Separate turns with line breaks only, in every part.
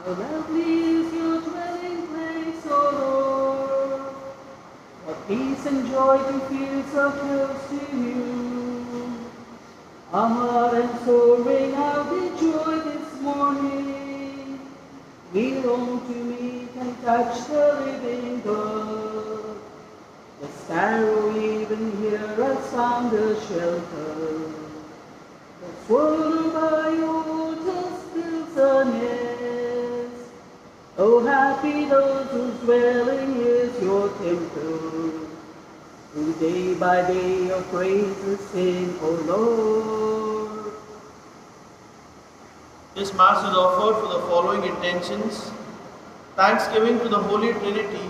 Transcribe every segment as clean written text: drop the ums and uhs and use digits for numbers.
How lovely is your dwelling place, O Lord. What peace and joy to feel so close to you. Our heart and soul ring out in joy this morning. We long to meet and touch the living God. The sparrow even here has found a shelter. The swallow by your waters builds a nest. Oh, happy those whose dwelling is your temple, who day by day your praises sing, O Lord.
This Mass is offered for the following intentions: Thanksgiving to the Holy Trinity,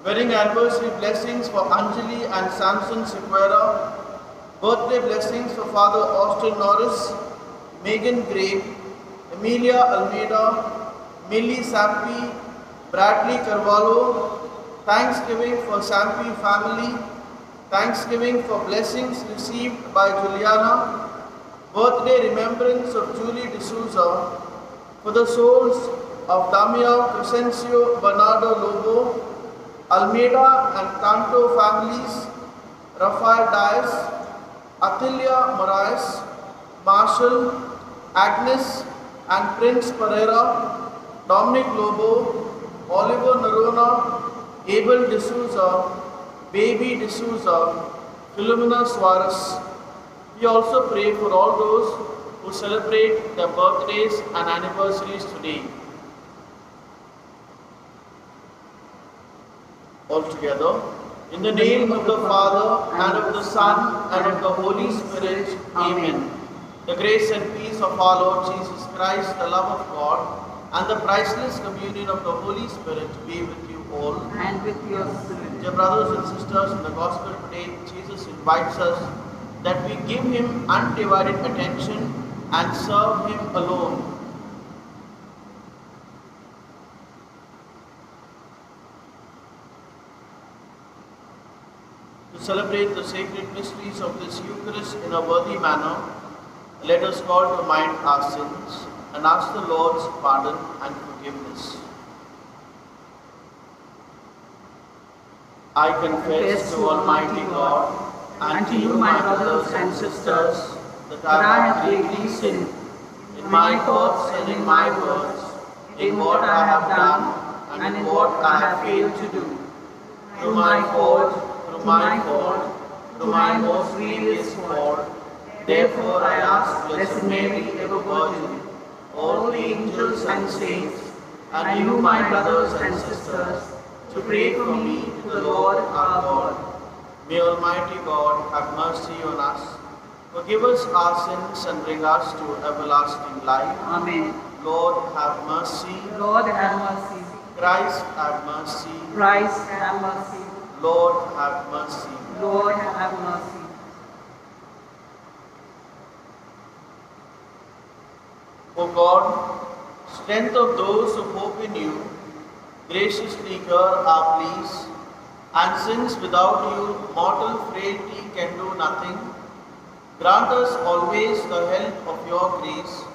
wedding anniversary blessings for Anjali and Samson Sequeira, birthday blessings for Father Austin Norris, Megan Gray, Emilia Almeida, Millie Sampi, Bradley Carvalho, Thanksgiving for Sampi family, Thanksgiving for blessings received by Juliana, birthday remembrance of Julie D'Souza, for the souls of Damia Crescencio Bernardo Lobo, Almeida and Canto families, Rafael Dias, Atilia Moraes, Marshall, Agnes and Prince Pereira, Dominic Lobo, Oliver Narona, Abel D'Souza, Baby D'Souza, Philomena Suarez. We also pray for all those who celebrate their birthdays and anniversaries today. All together, in the name of the Father, and of the Son, and of the Holy Spirit. Amen. The grace and peace of our Lord Jesus Christ, the love of God, and the priceless communion of the Holy Spirit be with you all.
And with your spirit.
Dear brothers and sisters, in the Gospel today, Jesus invites us that we give Him undivided attention and serve Him alone. To celebrate the sacred mysteries of this Eucharist in a worthy manner, let us call to mind our sins and ask the Lord's pardon and forgiveness. I confess to Almighty God and to you, my brothers and sisters, that I have greatly sinned in my thoughts and in my words, in what I have done and in what I have failed to do. Through my most grievous fault. Therefore I ask Blessed Mary, ever Virgin, all the angels and saints, and you, my brothers and sisters, to pray for me to the Lord our God. May Almighty God have mercy on us, forgive us our sins, and bring us to everlasting life.
Amen.
Lord, have mercy.
Lord, have mercy.
Christ, have mercy.
Christ, have mercy.
Lord, have mercy.
Lord, have mercy.
O God, strength of those who hope in you, graciously hear our pleas, and since without you mortal frailty can do nothing, grant us always the help of your grace,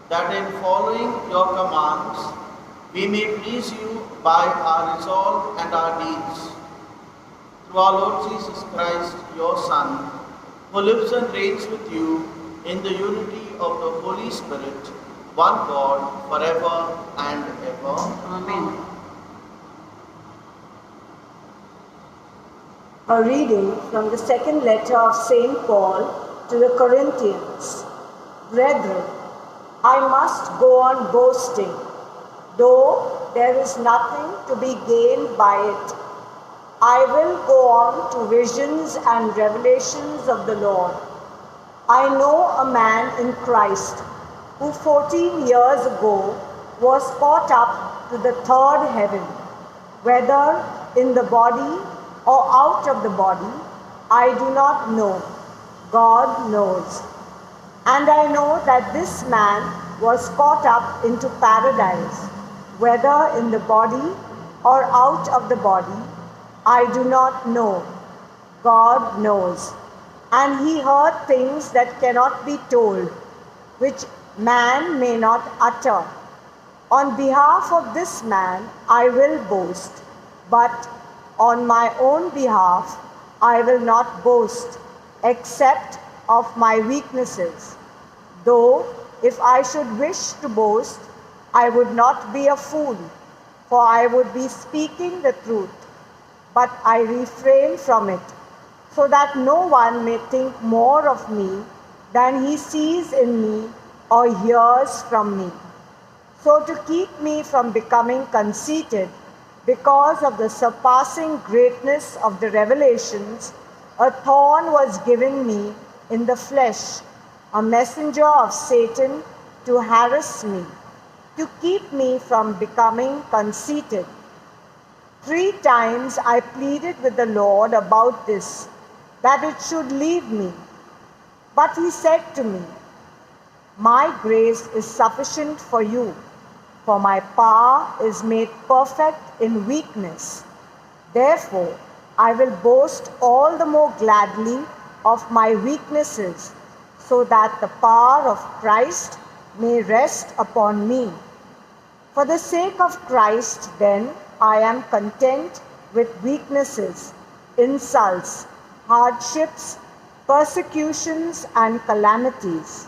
that in following your commands we may please you by our resolve and our deeds. Through our Lord Jesus Christ, your Son, who lives and reigns with you in the unity of the Holy Spirit, one God, forever and ever.
Amen.
A reading from the second letter of St. Paul to the Corinthians. Brethren, I must go on boasting, though there is nothing to be gained by it. I will go on to visions and revelations of the Lord. I know a man in Christ who 14 years ago was caught up to the third heaven, whether in the body or out of the body, I do not know. God knows. And I know that this man was caught up into paradise, whether in the body or out of the body, I do not know. God knows. And he heard things that cannot be told, which man may not utter. On behalf of this man I will boast, but on my own behalf I will not boast, except of my weaknesses. Though if I should wish to boast, I would not be a fool, for I would be speaking the truth, but I refrain from it, so that no one may think more of me than he sees in me or hears from me. So to keep me from becoming conceited, because of the surpassing greatness of the revelations, a thorn was given me in the flesh, a messenger of Satan to harass me, to keep me from becoming conceited. 3 times I pleaded with the Lord about this, that it should leave me. But he said to me, "My grace is sufficient for you, for my power is made perfect in weakness. Therefore, I will boast all the more gladly of my weaknesses, so that the power of Christ may rest upon me. For the sake of Christ, then, I am content with weaknesses, insults, hardships, persecutions, and calamities.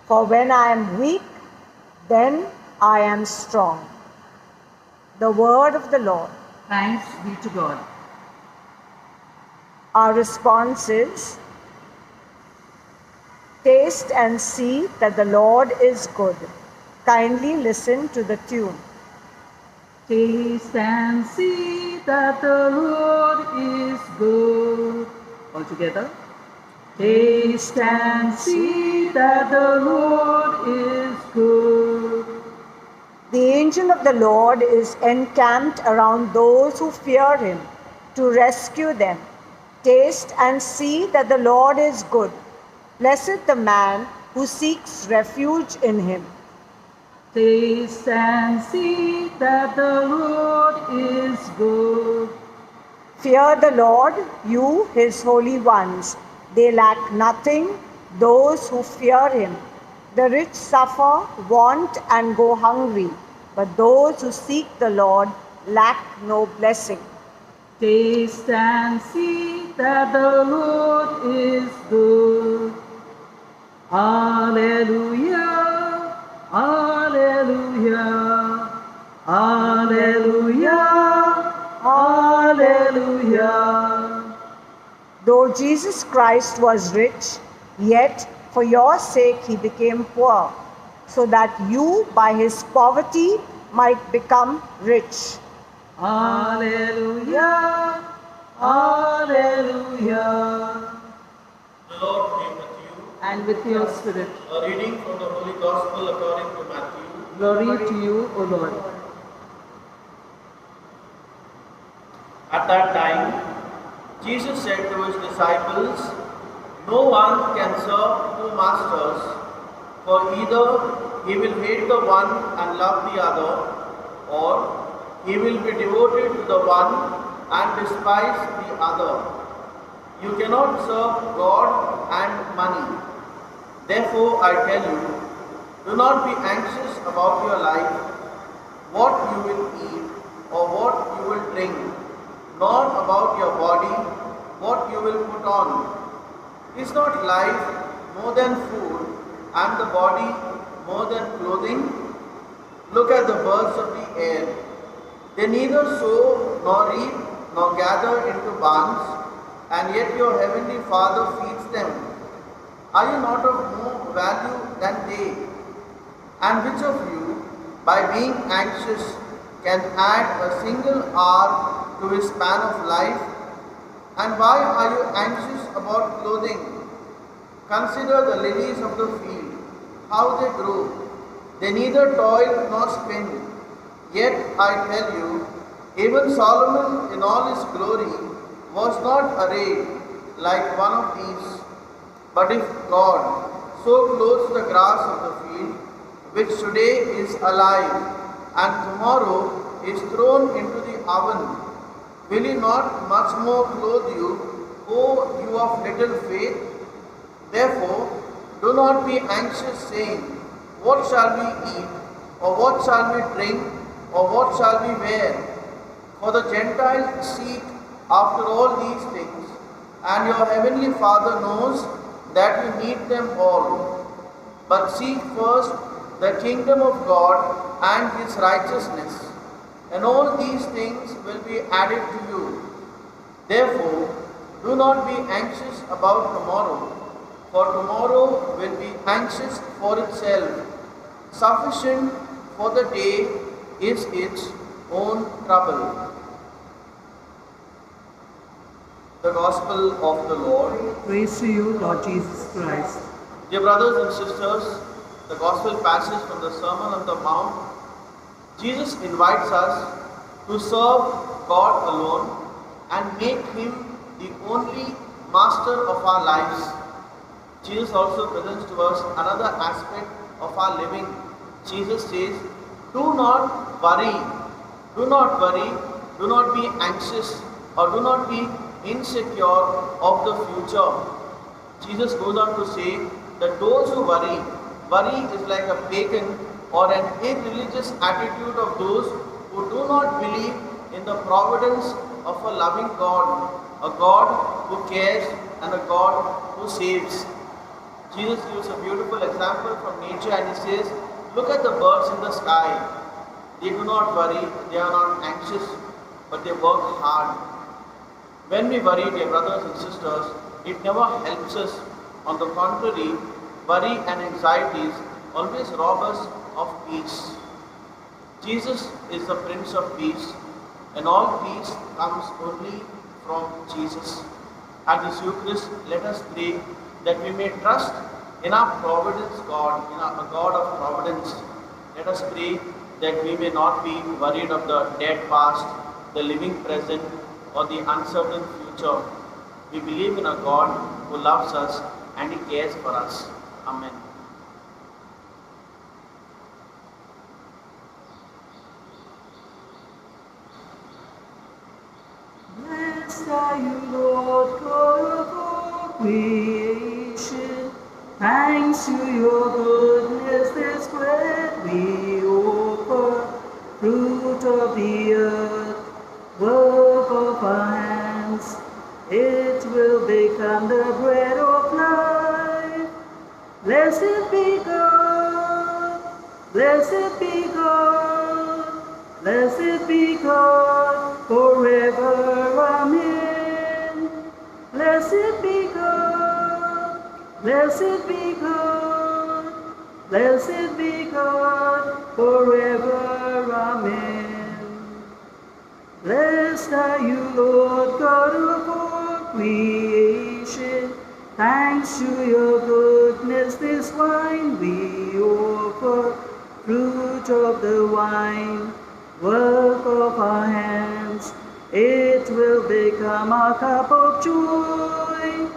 For when I am weak, then I am strong." The word of the Lord.
Thanks be to God.
Our response is, "Taste and see that the Lord is good." Kindly listen to the tune.
Taste and see that the Lord is good. All together. Taste and see that the Lord is good.
The angel of the Lord is encamped around those who fear him, to rescue them. Taste and see that the Lord is good. Blessed the man who seeks refuge in him.
Taste and see that the Lord is good.
Fear the Lord, you his holy ones. They lack nothing, those who fear him. The rich suffer want and go hungry, but those who seek the Lord lack no blessing.
Taste and see that the Lord is good. Alleluia, alleluia, alleluia, alleluia.
Though Jesus Christ was rich, yet for your sake he became poor, so that you by his poverty might become rich.
Alleluia, alleluia.
The Lord be with you.
And with your spirit.
A reading from the Holy Gospel according to Matthew.
Glory to you, O Lord.
At that time, Jesus said to his disciples, "No one can serve 2 masters, for either he will hate the one and love the other, or he will be devoted to the one and despise the other. You cannot serve God and money. Therefore I tell you, do not be anxious about your life, what you will eat or what you will drink, nor about your body, what you will put on. Is not life more than food, and the body more than clothing? Look at the birds of the air. They neither sow nor reap nor gather into barns, and yet your heavenly Father feeds them. Are you not of more value than they? And which of you, by being anxious, can add a single hour to his span of life? And why are you anxious about clothing? Consider the lilies of the field, how they grow. They neither toil nor spin. Yet I tell you, even Solomon in all his glory was not arrayed like one of these. But if God so clothes the grass of the field, which today is alive and tomorrow is thrown into the oven, will he not much more clothe you, O you of little faith? Therefore, do not be anxious, saying, what shall we eat, Or what shall we drink? Or what shall we wear? For the Gentiles seek after all these things, and your heavenly Father knows that you need them all. But seek first the kingdom of God and his righteousness, and all these things will be added to you. Therefore, do not be anxious about tomorrow, for tomorrow will be anxious for itself. Sufficient for the day is its own trouble. The Gospel of the Lord.
Praise to you, Lord Jesus Christ.
Dear brothers and sisters, the Gospel passage from the Sermon on the Mount, Jesus invites us to serve God alone and make Him the only master of our lives. Jesus also presents to us another aspect of our living. Jesus says, do not worry, do not worry, do not be anxious, or do not be insecure of the future. Jesus goes on to say that those who worry is like a pagan or an irreligious attitude of those who do not believe in the providence of a loving God, a God who cares and a God who saves. Jesus gives a beautiful example from nature and he says, look at the birds in the sky. They do not worry, they are not anxious, but they work hard. When we worry, dear brothers and sisters, it never helps us. On the contrary, worry and anxieties always rob us of peace. Jesus is the Prince of Peace, and all peace comes only from Jesus. At this Eucharist, let us pray that we may trust in our providence God, in our God of providence. Let us pray that we may not be worried of the dead past, the living present, or the uncertain future. We believe in a God who loves us and He cares for us. Amen.
Blessed are you, Lord God of all creation. Thanks to your goodness, this bread we offer, fruit of the earth, work of our hands. It will become the bread of life. Blessed be God, blessed be God, blessed be God forever. Amen. Blessed be God, blessed be God, blessed be God forever. Amen. Blessed are you, Lord God of all creation. Thanks to your goodness, this wine we offer, fruit of the vine, work of our hands. It will become a cup of joy.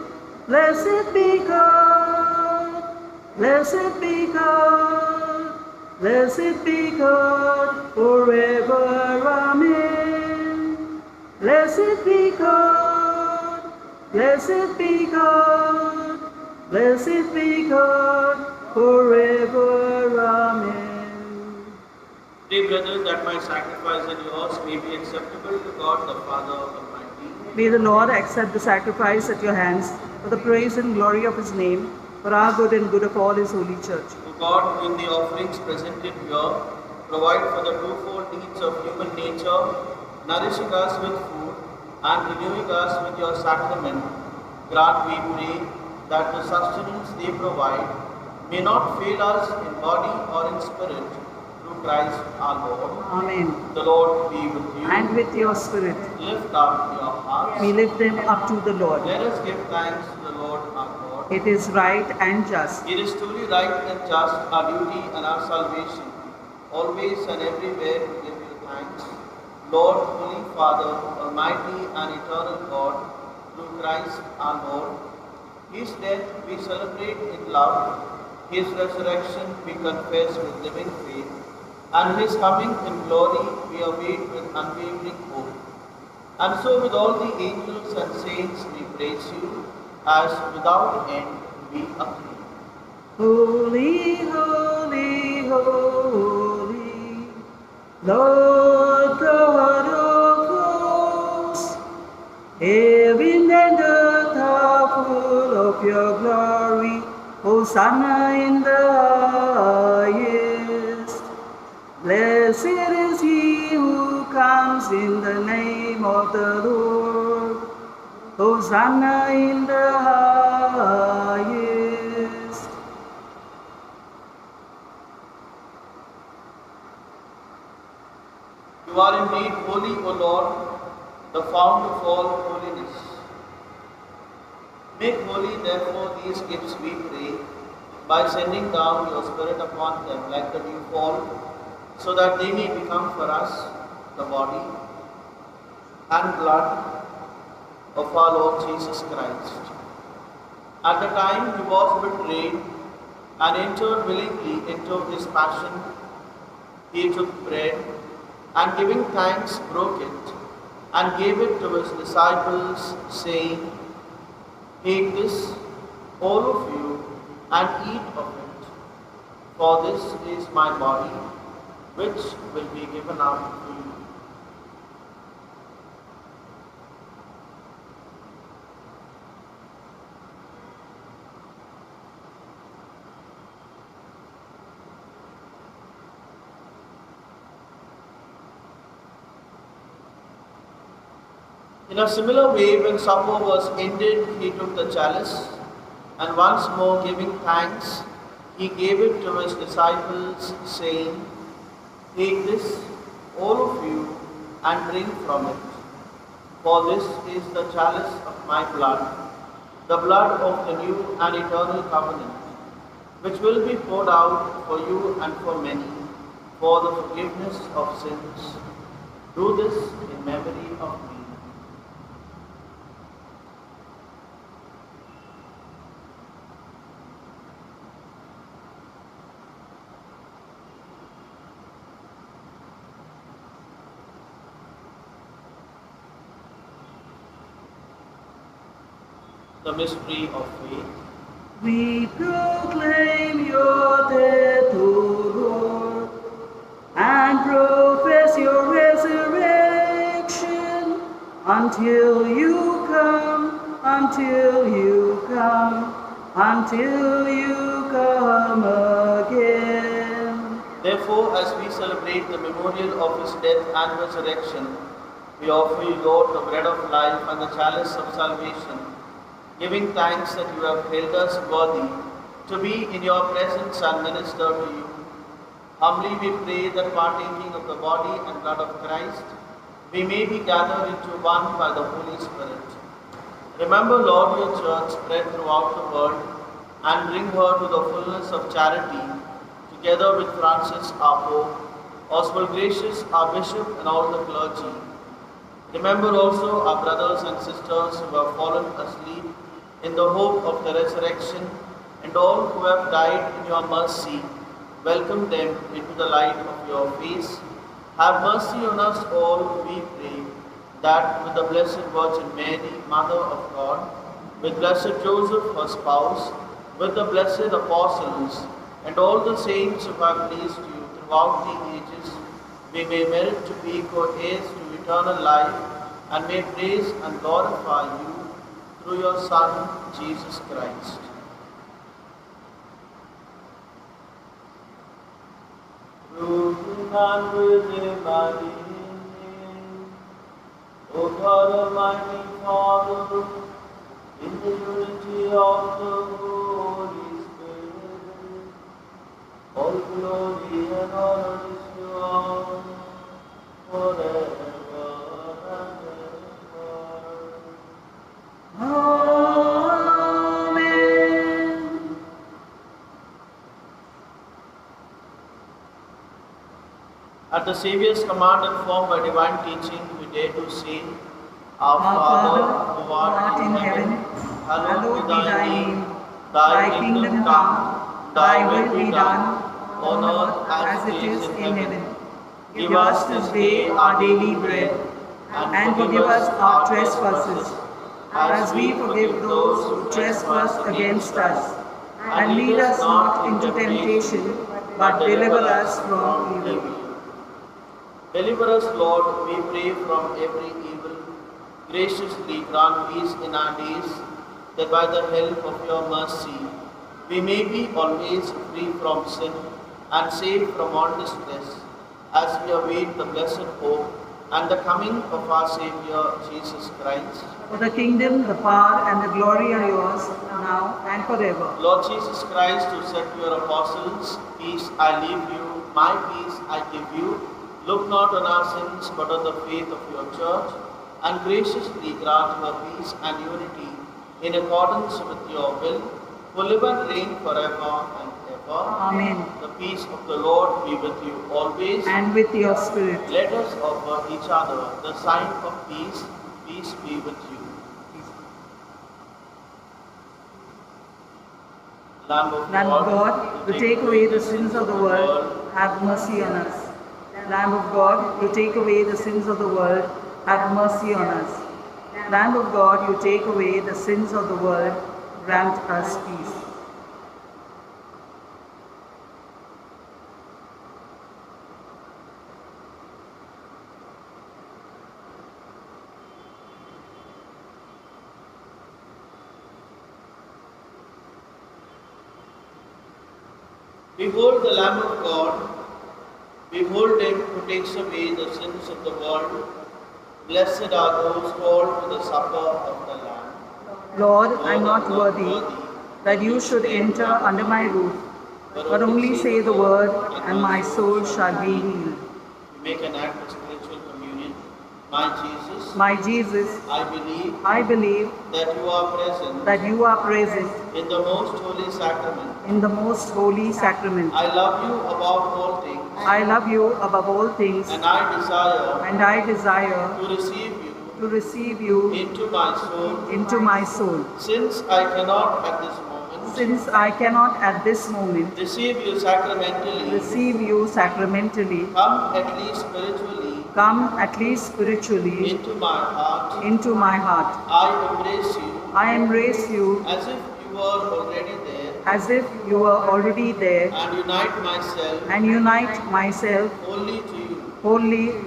Blessed be God, blessed be God, blessed be God forever. Amen. Blessed be God, blessed be God, blessed be God forever. Amen.
Pray, brethren, that my sacrifice and yours may be acceptable to God the Father Almighty.
May the Lord accept the sacrifice at your hands for the praise and glory of His name, for our good and good of all His holy church.
O God, in the offerings presented here, provide for the twofold needs of human nature, nourishing us with food and renewing us with your sacrament. Grant, we pray, that the sustenance they provide may not fail us in body or in spirit, through Christ our Lord.
Amen.
The Lord be with you.
And with your spirit,
Lift up your hearts.
we lift them up to the Lord.
Let us give thanks to the Lord our God.
It is right and just.
It is truly right and just, our duty and our salvation, always and everywhere to give you thanks. Lord, Holy Father, Almighty and Eternal God, through Christ our Lord. His death we celebrate in love, His resurrection we confess with living faith, and His coming in glory we await with unwavering hope. And so with all the angels and saints we praise you, as without end we acclaim.
Holy, holy, holy, Lord God of hosts, heaven and earth are full of your glory. Hosanna in the highest. Blessed is he who comes in the name of the Lord. Hosanna in the highest.
You are indeed holy, O Lord, the fount of all holiness. Make holy, therefore, these gifts, we pray, by sending down your Spirit upon them like the dew fall, so that they may become for us the body and blood of our Lord Jesus Christ. At the time he was betrayed and entered willingly into his passion, he took bread and giving thanks broke it and gave it to his disciples, saying, "Take this, all of you, and eat of it, for this is my body, which will be given up for you." In a similar way, when supper was ended, he took the chalice, and once more giving thanks, he gave it to his disciples, saying, "Take this, all of you, and drink from it. For this is the chalice of my blood, the blood of the new and eternal covenant, which will be poured out for you and for many, for the forgiveness of sins. Do this in memory of me." The mystery of faith.
We proclaim your death, O Lord, and profess your resurrection until you come, until you come, until you come again.
Therefore, as we celebrate the memorial of his death and resurrection, we offer you, Lord, the bread of life and the chalice of salvation, giving thanks that you have held us worthy to be in your presence and minister to you. Humbly we pray that partaking of the body and blood of Christ, we may be gathered into one by the Holy Spirit. Remember, Lord, your church spread throughout the world, and bring her to the fullness of charity, together with Francis, our Pope, Oswald Gracious, our Bishop, and all the clergy. Remember also our brothers and sisters who have fallen asleep in the hope of the resurrection, and all who have died in your mercy. Welcome them into the light of your face. Have mercy on us all, we pray, that with the Blessed Virgin Mary, Mother of God, with Blessed Joseph, her spouse, with the blessed apostles, and all the saints who have pleased you throughout the ages, we may merit to be co-heirs to eternal life, and may praise and glorify you through your Son, Jesus Christ. Through him and with him and in him, O God Almighty Father, in the unity of the Holy Spirit, all glory and honor is yours forever and ever.
Amen.
At the Saviour's command and formed by divine teaching, we dare to say, Our
Our
Father,
Father,
who
who art in heaven,
hallowed be thy name. Thy kingdom come, thy will be done, on earth as it is in heaven. Give us this day our daily bread,
and forgive us our trespasses, as we forgive those who trespass against us. And lead us not into temptation, but deliver us from evil.
Deliver us, Lord, we pray, from every evil. Graciously grant peace in our days, that by the help of your mercy we may be always free from sin and safe from all distress, as we await the blessed hope and the coming of our Saviour Jesus Christ.
For the kingdom, the power, and the glory are yours, now and forever.
Lord Jesus Christ, who said to your apostles, "Peace I leave you, my peace I give you," look not on our sins, but on the faith of your church, and graciously grant her peace and unity in accordance with your will, who live and reign forever and ever.
Amen.
The peace of the Lord be with you always.
And with your spirit.
Let us offer each other the sign of peace. Peace be with you. Lamb of
God, you take away the sins of the world, have mercy on us. Lamb of God, you take away the sins of the world, have mercy on us. Lamb of God, you take away the sins of the world, grant us peace.
Behold the Lamb of God. Behold him who takes away the sins of the world. Blessed are those called to the supper of the Lamb.
Lord, I am not worthy that you should enter under my roof, but only say the word, and my soul shall be healed.
We make an act of spiritual communion.
My Jesus, I believe that you are present
in the most holy sacrament.
In the most holy sacrament.
I love you above all things.
I love you above all things.
And I desire to receive you
into my soul.
Since I cannot at this moment receive you sacramentally, come at least spiritually into my heart. I embrace you as if you were already there,
and unite myself wholly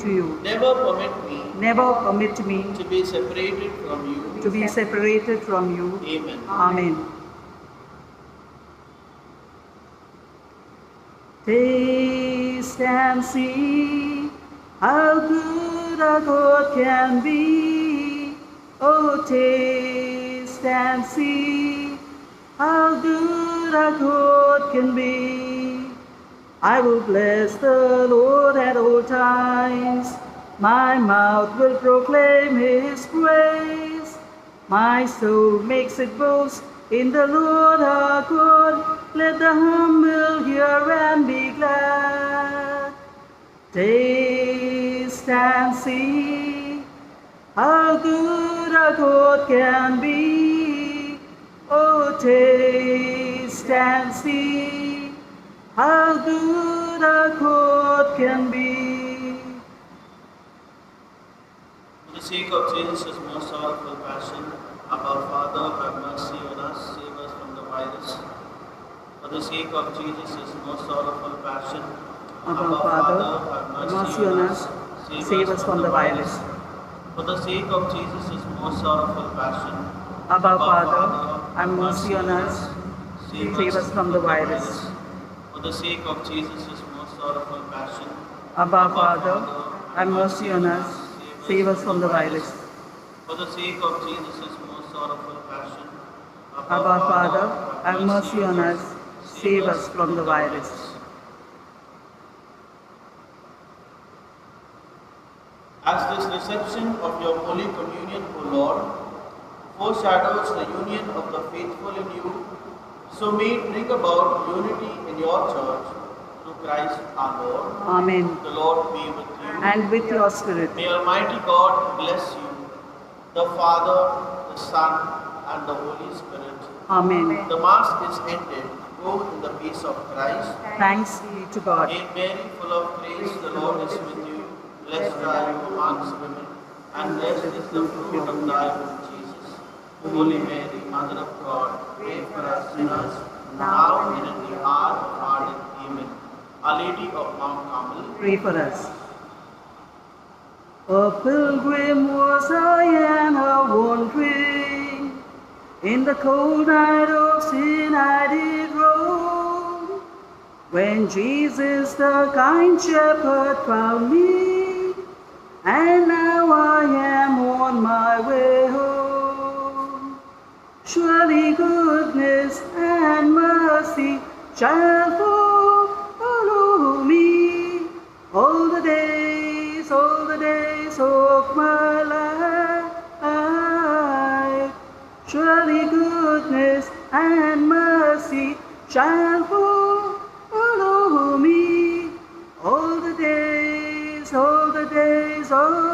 to you. Never permit me
to be separated from you. Amen.
Amen. Taste and see how good our God can be. Oh, taste and see how good our God can be. I will bless the Lord at all times. My mouth will proclaim his praise. My soul makes it boast in the Lord our God. Let the humble hear and be glad. Taste and see how good our God can be. Oh, taste and see how good our God can be.
For the sake of Jesus' most sorrowful passion, our Father, have mercy on us, save us from the virus. For the sake of Jesus' most sorrowful passion,
our Father, have mercy on us, save us from the virus.
For the sake of Jesus' most sorrowful passion,
our Father, have mercy on us, save us from the virus.
For the sake of Jesus' most sorrowful passion,
our Father, have mercy on us, save us from the virus.
For the sake of Jesus' most sorrowful passion,
our Father, have mercy on us, save us from the virus.
As this reception of your Holy Communion, O Lord, foreshadows the union of the faithful in you, so may it bring about unity in your church through Christ our Lord.
Amen.
The Lord be with you.
And with your spirit.
May Almighty God bless you, the Father, the Son, and the Holy Spirit.
Amen.
The Mass is ended. Go in the peace of Christ.
Thanks be to God.
Hail Mary, full of grace, the Lord is with you. Blessed are you amongst women, and blessed is the fruit of thy womb, Jesus. Holy Mary, Mother of God, pray for us sinners, now and in the hour of our death. Amen. Our Lady of Mount Carmel,
pray for us. A pilgrim was I and a wandering. In the cold night of sin I did roam. When Jesus the kind shepherd found me, and now I am on my way home. Surely goodness and mercy shall follow me all the days of my life. Surely goodness and mercy shall follow me all the days of